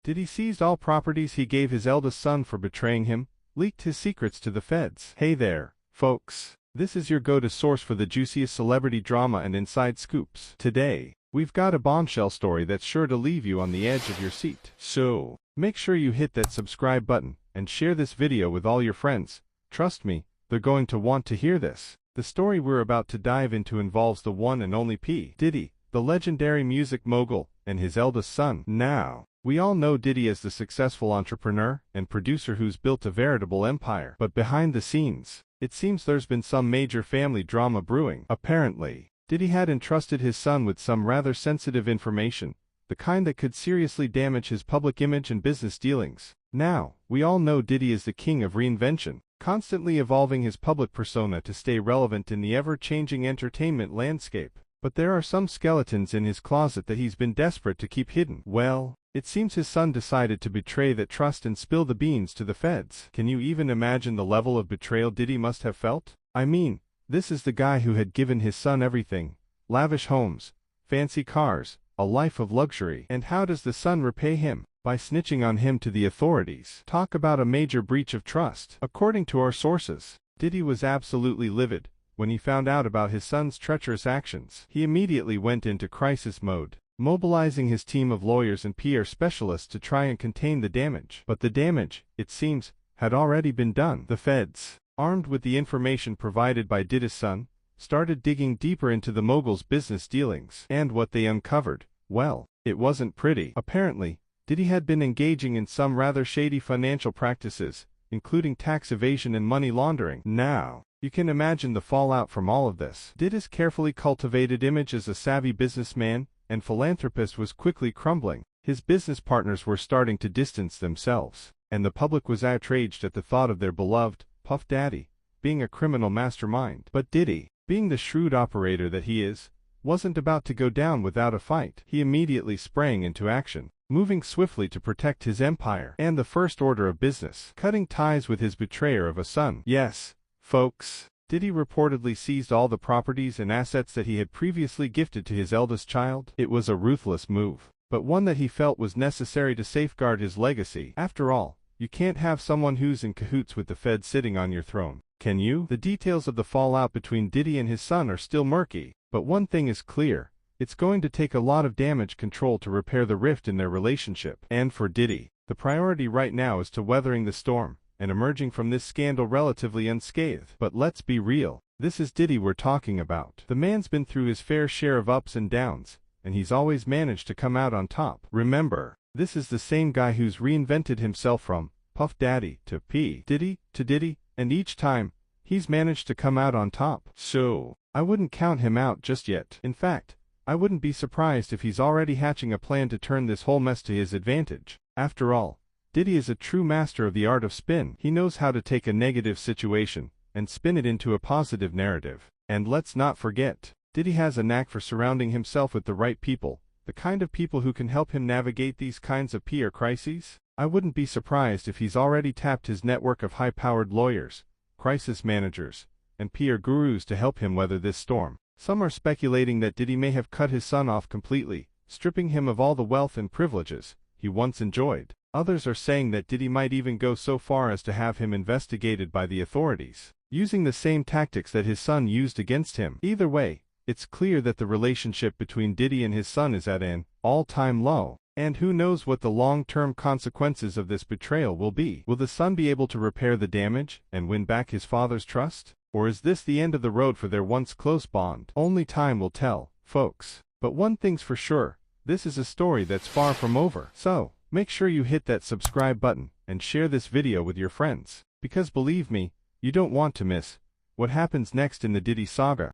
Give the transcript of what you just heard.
Diddy seized all properties he gave his eldest son for betraying him, leaked his secrets to the feds. Hey there, folks. This is your go-to source for the juiciest celebrity drama and inside scoops. Today, we've got a bombshell story that's sure to leave you on the edge of your seat. So, make sure you hit that subscribe button and share this video with all your friends. Trust me, they're going to want to hear this. The story we're about to dive into involves the one and only P. Diddy, the legendary music mogul, and his eldest son. Now, we all know Diddy as the successful entrepreneur and producer who's built a veritable empire. But behind the scenes, it seems there's been some major family drama brewing. Apparently, Diddy had entrusted his son with some rather sensitive information, the kind that could seriously damage his public image and business dealings. Now, we all know Diddy is the king of reinvention, constantly evolving his public persona to stay relevant in the ever-changing entertainment landscape. But there are some skeletons in his closet that he's been desperate to keep hidden. Well, it seems his son decided to betray that trust and spill the beans to the feds. Can you even imagine the level of betrayal Diddy must have felt? I mean, this is the guy who had given his son everything: lavish homes, fancy cars, a life of luxury. And how does the son repay him? By snitching on him to the authorities. Talk about a major breach of trust. According to our sources, Diddy was absolutely livid when he found out about his son's treacherous actions. He immediately went into crisis mode, mobilizing his team of lawyers and PR specialists to try and contain the damage. But the damage, it seems, had already been done. The feds, armed with the information provided by Diddy's son, started digging deeper into the mogul's business dealings. And what they uncovered, well, it wasn't pretty. Apparently, Diddy had been engaging in some rather shady financial practices, including tax evasion and money laundering. Now, you can imagine the fallout from all of this. Diddy's carefully cultivated image as a savvy businessman and philanthropist was quickly crumbling. His business partners were starting to distance themselves, and the public was outraged at the thought of their beloved Puff Daddy being a criminal mastermind. But Diddy, being the shrewd operator that he is, wasn't about to go down without a fight. He immediately sprang into action, moving swiftly to protect his empire and the first order of business, cutting ties with his betrayer of a son. Yes, folks, Diddy reportedly seized all the properties and assets that he had previously gifted to his eldest child. It was a ruthless move, but one that he felt was necessary to safeguard his legacy. After all, you can't have someone who's in cahoots with the Fed sitting on your throne, can you? The details of the fallout between Diddy and his son are still murky, but one thing is clear: it's going to take a lot of damage control to repair the rift in their relationship. And for Diddy, the priority right now is to weathering the storm and emerging from this scandal relatively unscathed. But let's be real, this is Diddy we're talking about. The man's been through his fair share of ups and downs, and he's always managed to come out on top. Remember, this is the same guy who's reinvented himself from Puff Daddy to P. Diddy to Diddy, and each time, he's managed to come out on top. So, I wouldn't count him out just yet. In fact, I wouldn't be surprised if he's already hatching a plan to turn this whole mess to his advantage. After all, Diddy is a true master of the art of spin. He knows how to take a negative situation and spin it into a positive narrative. And let's not forget, Diddy has a knack for surrounding himself with the right people, the kind of people who can help him navigate these kinds of PR crises. I wouldn't be surprised if he's already tapped his network of high-powered lawyers, crisis managers, and PR gurus to help him weather this storm. Some are speculating that Diddy may have cut his son off completely, stripping him of all the wealth and privileges he once enjoyed. Others are saying that Diddy might even go so far as to have him investigated by the authorities, using the same tactics that his son used against him. Either way, it's clear that the relationship between Diddy and his son is at an all-time low. And who knows what the long-term consequences of this betrayal will be? Will the son be able to repair the damage and win back his father's trust? Or is this the end of the road for their once close bond? Only time will tell, folks. But one thing's for sure, this is a story that's far from over. So, make sure you hit that subscribe button and share this video with your friends, because believe me, you don't want to miss what happens next in the Diddy saga.